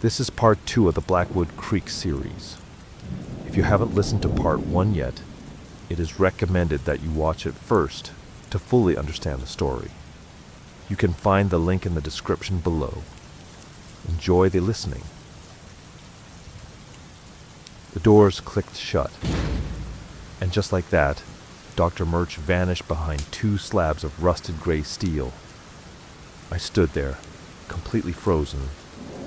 This is part 2 of the Blackwood Creek series. If you haven't listened to part 1 yet, it is recommended that you watch it first to fully understand the story. You can find the link in the description below. Enjoy the listening. The doors clicked shut, and just like that, Dr. Murch vanished behind 2 slabs of rusted gray steel. I stood there, completely frozen,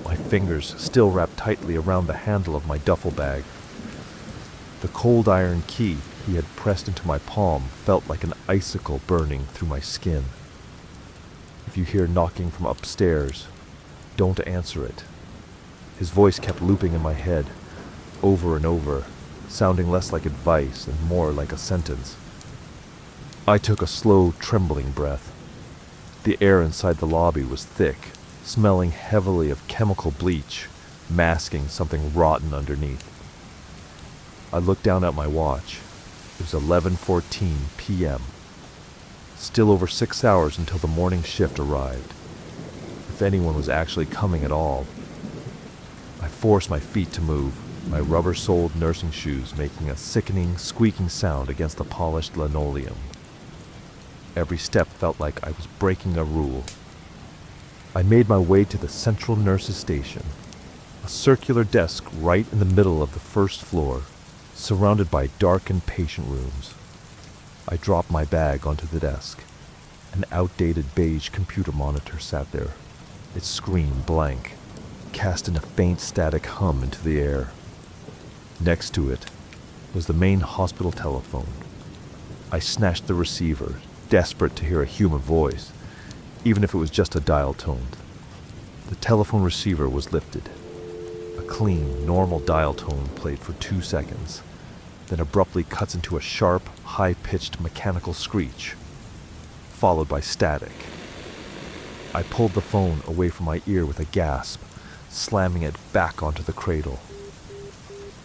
my fingers still wrapped tightly around the handle of my duffel bag. The cold iron key he had pressed into my palm felt like an icicle burning through my skin. If you hear knocking from upstairs, don't answer it. His voice kept looping in my head, over and over, sounding less like advice and more like a sentence. I took a slow, trembling breath. The air inside the lobby was thick, smelling heavily of chemical bleach, masking something rotten underneath. I looked down at my watch. It was 11:14 p.m. Still over 6 hours until the morning shift arrived, if anyone was actually coming at all. I forced my feet to move, my rubber-soled nursing shoes making a sickening, squeaking sound against the polished linoleum. Every step felt like I was breaking a rule. I made my way to the central nurses' station, a circular desk right in the middle of the first floor, surrounded by darkened patient rooms. I dropped my bag onto the desk. An outdated beige computer monitor sat there, its screen blank, casting a faint static hum into the air. Next to it was the main hospital telephone. I snatched the receiver, desperate to hear a human voice, even if it was just a dial tone. The telephone receiver was lifted. A clean, normal dial tone played for 2 seconds, then abruptly cuts into a sharp, high-pitched mechanical screech, followed by static. I pulled the phone away from my ear with a gasp, slamming it back onto the cradle.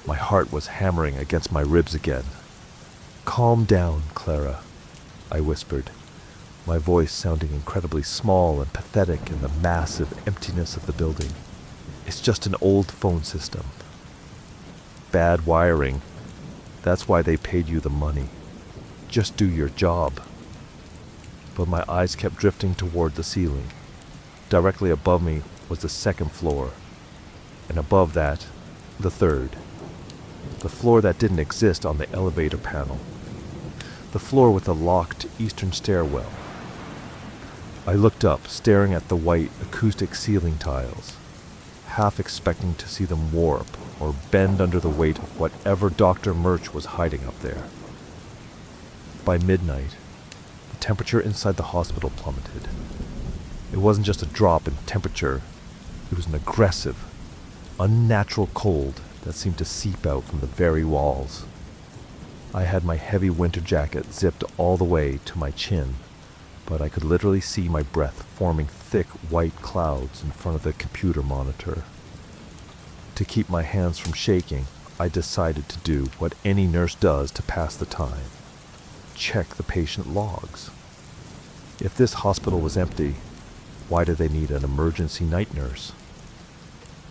My heart was hammering against my ribs again. "Calm down, Clara," I whispered, my voice sounding incredibly small and pathetic in the massive emptiness of the building. "It's just an old phone system. Bad wiring. That's why they paid you the money. Just do your job." But my eyes kept drifting toward the ceiling. Directly above me was the 2nd floor, and above that, the 3rd. The floor that didn't exist on the elevator panel. The floor with the locked eastern stairwell. I looked up, staring at the white acoustic ceiling tiles, half expecting to see them warp or bend under the weight of whatever Dr. Murch was hiding up there. By midnight, the temperature inside the hospital plummeted. It wasn't just a drop in temperature, it was an aggressive, unnatural cold that seemed to seep out from the very walls. I had my heavy winter jacket zipped all the way to my chin, but I could literally see my breath forming thick white clouds in front of the computer monitor. To keep my hands from shaking, I decided to do what any nurse does to pass the time: check the patient logs. If this hospital was empty, why did they need an emergency night nurse?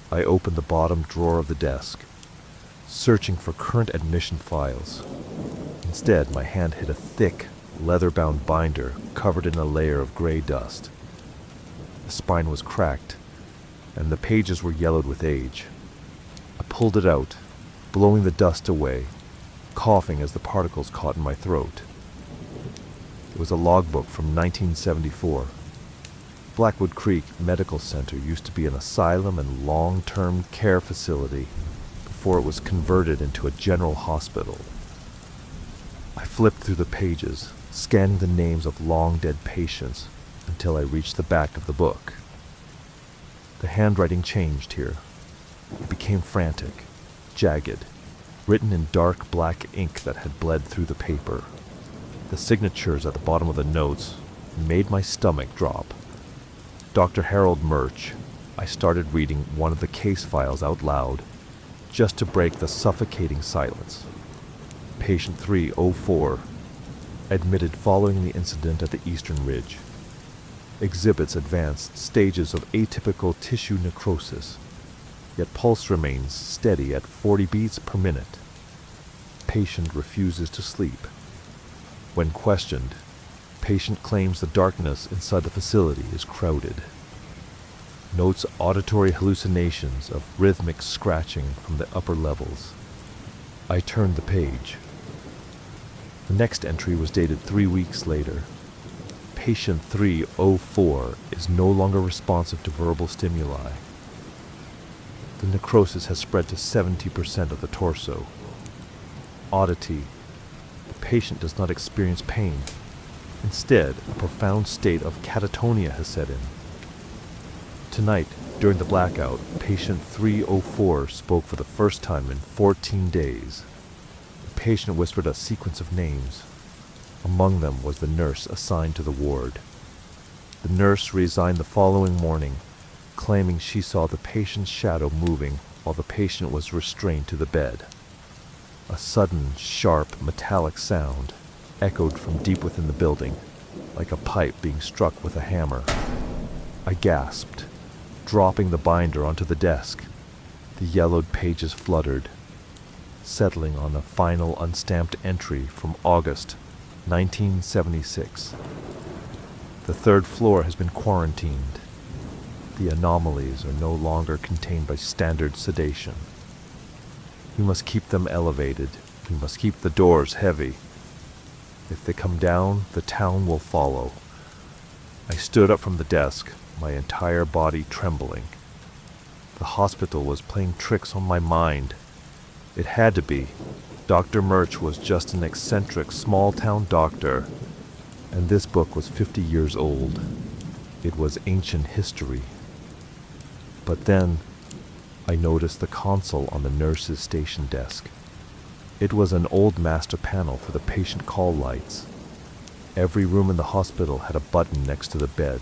I opened the bottom drawer of the desk, searching for current admission files. Instead, my hand hit a thick, leather-bound binder covered in a layer of gray dust. The spine was cracked, and the pages were yellowed with age. I pulled it out, blowing the dust away, coughing as the particles caught in my throat. It was a logbook from 1974. Blackwood Creek Medical Center used to be an asylum and long-term care facility before it was converted into a general hospital. I flipped through the pages, scanning the names of long-dead patients until I reached the back of the book. The handwriting changed here. It became frantic, jagged, written in dark black ink that had bled through the paper. The signatures at the bottom of the notes made my stomach drop. Dr. Harold Murch. I started reading one of the case files out loud, just to break the suffocating silence. Patient 304, admitted following the incident at the Eastern Ridge. Exhibits advanced stages of atypical tissue necrosis. yet pulse remains steady at 40 beats per minute. Patient refuses to sleep. When questioned, patient claims the darkness inside the facility is crowded. Notes auditory hallucinations of rhythmic scratching from the upper levels. I turned the page. The next entry was dated 3 weeks later. Patient 304 is no longer responsive to verbal stimuli. The necrosis has spread to 70% of the torso. Oddity. The patient does not experience pain. Instead, a profound state of catatonia has set in. Tonight, during the blackout, patient 304 spoke for the first time in 14 days. The patient whispered a sequence of names. Among them was the nurse assigned to the ward. The nurse resigned the following morning, claiming she saw the patient's shadow moving while the patient was restrained to the bed. A sudden, sharp, metallic sound echoed from deep within the building, like a pipe being struck with a hammer. I gasped, dropping the binder onto the desk. The yellowed pages fluttered, settling on a final unstamped entry from August 1976. The third floor has been quarantined. The anomalies are no longer contained by standard sedation. We must keep them elevated. We must keep the doors heavy. If they come down, the town will follow. I stood up from the desk, my entire body trembling. The hospital was playing tricks on my mind. It had to be. Dr. Murch was just an eccentric small-town doctor, and this book was 50 years old. It was ancient history. But then, I noticed the console on the nurse's station desk. It was an old master panel for the patient call lights. Every room in the hospital had a button next to the bed.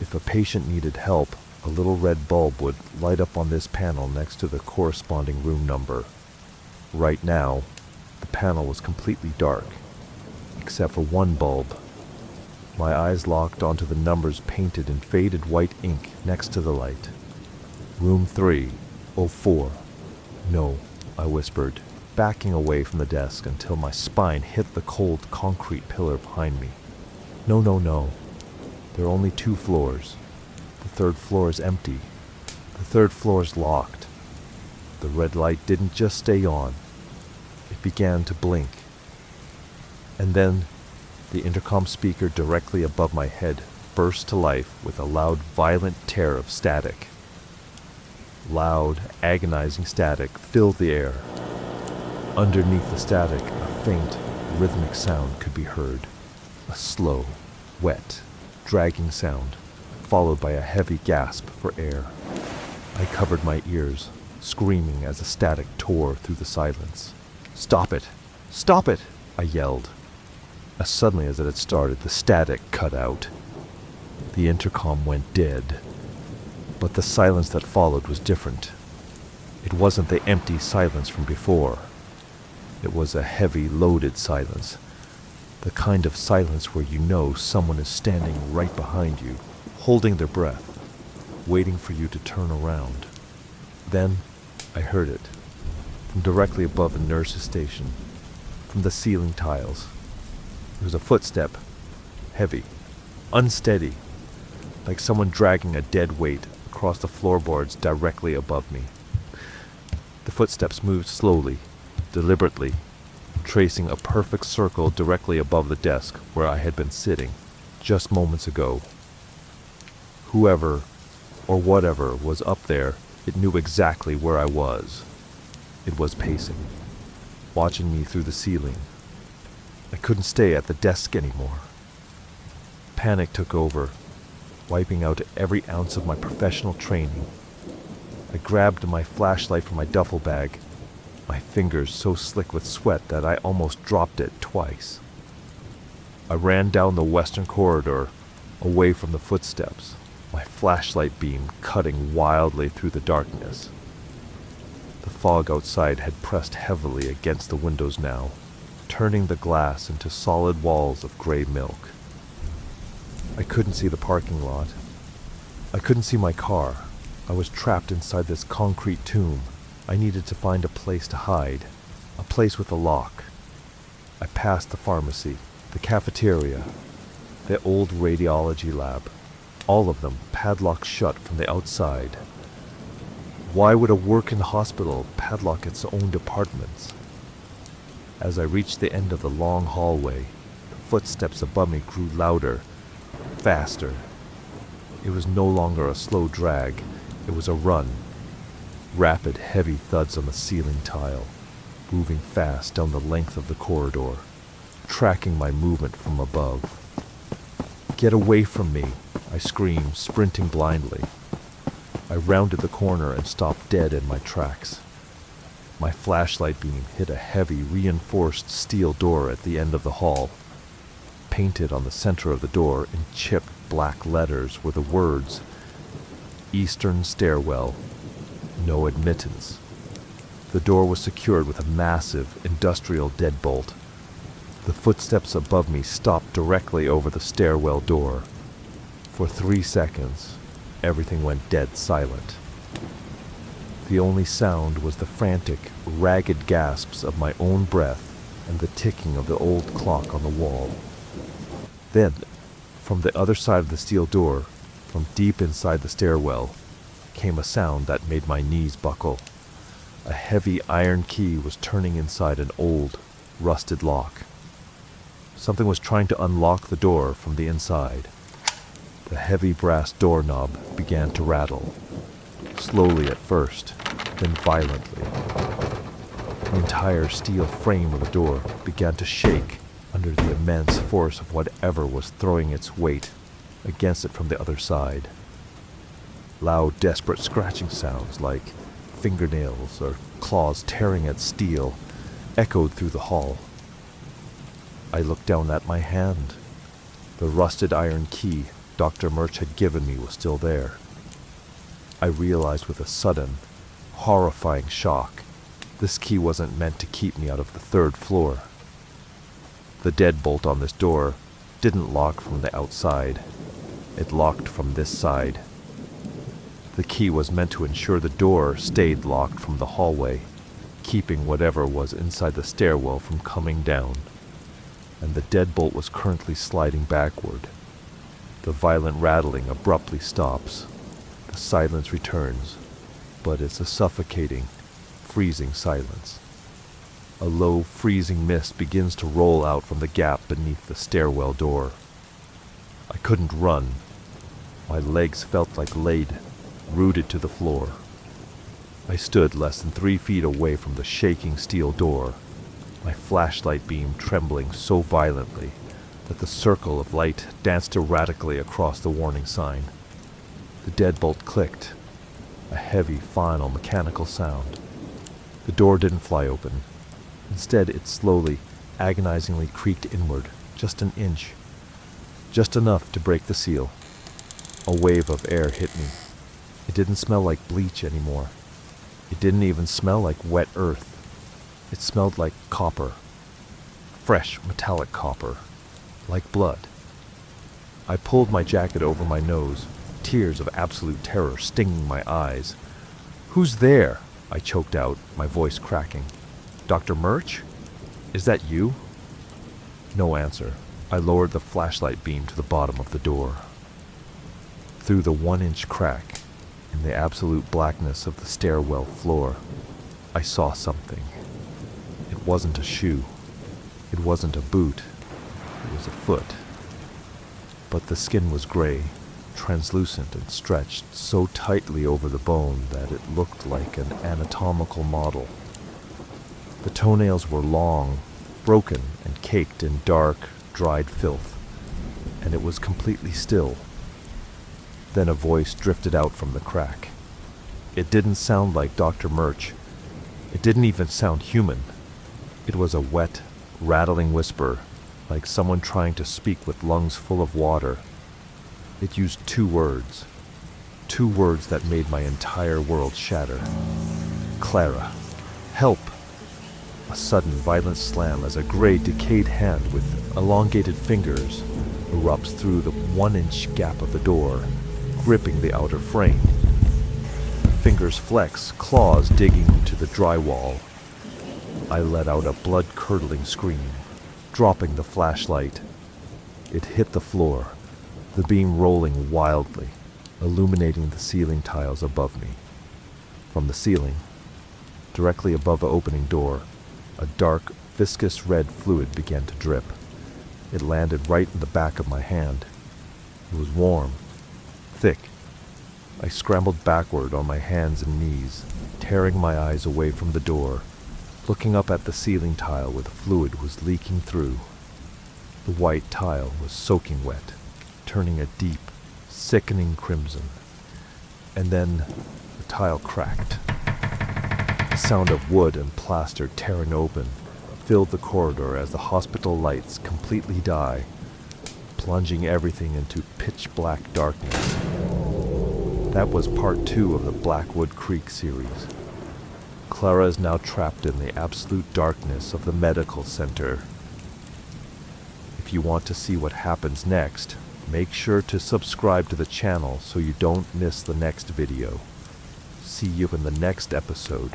If a patient needed help, a little red bulb would light up on this panel next to the corresponding room number. Right now, the panel was completely dark, except for one bulb. My eyes locked onto the numbers painted in faded white ink next to the light. Room 304. No, I whispered, backing away from the desk until my spine hit the cold concrete pillar behind me. No, no, no. There are only 2 floors. The third floor is empty. The third floor is locked. The red light didn't just stay on. It began to blink. And then, the intercom speaker directly above my head burst to life with a loud, violent tear of static. Loud, agonizing static filled the air. Underneath the static, a faint, rhythmic sound could be heard. A slow, wet, dragging sound, followed by a heavy gasp for air. I covered my ears, screaming as the static tore through the silence. "Stop it! Stop it!" I yelled. As suddenly as it had started, the static cut out. The intercom went dead. But the silence that followed was different. It wasn't the empty silence from before. It was a heavy, loaded silence. The kind of silence where you know someone is standing right behind you, holding their breath, waiting for you to turn around. Then I heard it, from directly above the nurse's station, from the ceiling tiles. It was a footstep, heavy, unsteady, like someone dragging a dead weight across the floorboards directly above me. The footsteps moved slowly, deliberately, tracing a perfect circle directly above the desk where I had been sitting just moments ago. Whoever or whatever was up there, it knew exactly where I was. It was pacing, watching me through the ceiling. I couldn't stay at the desk anymore. Panic took over, wiping out every ounce of my professional training. I grabbed my flashlight from my duffel bag, my fingers so slick with sweat that I almost dropped it twice. I ran down the western corridor, away from the footsteps, my flashlight beam cutting wildly through the darkness. The fog outside had pressed heavily against the windows now, turning the glass into solid walls of gray milk. I couldn't see the parking lot. I couldn't see my car. I was trapped inside this concrete tomb. I needed to find a place to hide, a place with a lock. I passed the pharmacy, the cafeteria, the old radiology lab, all of them padlocked shut from the outside. Why would a working hospital padlock its own departments? As I reached the end of the long hallway, the footsteps above me grew louder, faster. It was no longer a slow drag, it was a run. Rapid, heavy thuds on the ceiling tile, moving fast down the length of the corridor, tracking my movement from above. "Get away from me!" I screamed, sprinting blindly. I rounded the corner and stopped dead in my tracks. My flashlight beam hit a heavy, reinforced steel door at the end of the hall. Painted on the center of the door in chipped black letters were the words, "Eastern Stairwell, no admittance." The door was secured with a massive, industrial deadbolt. The footsteps above me stopped directly over the stairwell door. For 3 seconds, everything went dead silent. The only sound was the frantic, ragged gasps of my own breath and the ticking of the old clock on the wall. Then, from the other side of the steel door, from deep inside the stairwell, came a sound that made my knees buckle. A heavy iron key was turning inside an old, rusted lock. Something was trying to unlock the door from the inside. The heavy brass doorknob began to rattle, slowly at first, then violently. The entire steel frame of the door began to shake under the immense force of whatever was throwing its weight against it from the other side. Loud, desperate scratching sounds like fingernails or claws tearing at steel echoed through the hall. I looked down at my hand. The rusted iron key Dr. Murch had given me was still there. I realized with a sudden, horrifying shock, this key wasn't meant to keep me out of the 3rd floor. The deadbolt on this door didn't lock from the outside. It locked from this side. The key was meant to ensure the door stayed locked from the hallway, keeping whatever was inside the stairwell from coming down. And the deadbolt was currently sliding backward. The violent rattling abruptly stops. The silence returns, but it's a suffocating, freezing silence. A low, freezing mist begins to roll out from the gap beneath the stairwell door. I couldn't run. My legs felt like lead, rooted to the floor. I stood less than 3 feet away from the shaking steel door, my flashlight beam trembling so violently that the circle of light danced erratically across the warning sign. The deadbolt clicked, a heavy, final mechanical sound. The door didn't fly open. Instead, it slowly, agonizingly creaked inward, just an inch, just enough to break the seal. A wave of air hit me. It didn't smell like bleach anymore. It didn't even smell like wet earth. It smelled like copper. Fresh, metallic copper. Like blood. I pulled my jacket over my nose, tears of absolute terror stinging my eyes. "Who's there?" I choked out, my voice cracking. "Dr. Murch? Is that you?" No answer. I lowered the flashlight beam to the bottom of the door. Through the 1-inch crack, in the absolute blackness of the stairwell floor, I saw something. It wasn't a shoe. It wasn't a boot. It was a foot. But the skin was gray, translucent and stretched so tightly over the bone that it looked like an anatomical model. The toenails were long, broken and caked in dark, dried filth, and it was completely still. Then a voice drifted out from the crack. It didn't sound like Dr. Murch. It didn't even sound human. It was a wet, rattling whisper, like someone trying to speak with lungs full of water. It used 2 words. 2 words that made my entire world shatter. "Clara, help!" A sudden violent slam as a gray, decayed hand with elongated fingers erupts through the 1-inch gap of the door, gripping the outer frame. fingers flex, claws digging into the drywall. I let out a blood-curdling scream, dropping the flashlight. It hit the floor, the beam rolling wildly, illuminating the ceiling tiles above me. From the ceiling, directly above the opening door, a dark, viscous red fluid began to drip. It landed right in the back of my hand. It was warm, thick. I scrambled backward on my hands and knees, tearing my eyes away from the door, looking up at the ceiling tile where the fluid was leaking through. The white tile was soaking wet, turning a deep, sickening crimson. And then the tile cracked. The sound of wood and plaster tearing open filled the corridor as the hospital lights completely die, plunging everything into pitch-black darkness. That was part 2 of the Blackwood Creek series. Clara is now trapped in the absolute darkness of the medical center. If you want to see what happens next, make sure to subscribe to the channel so you don't miss the next video. See you in the next episode.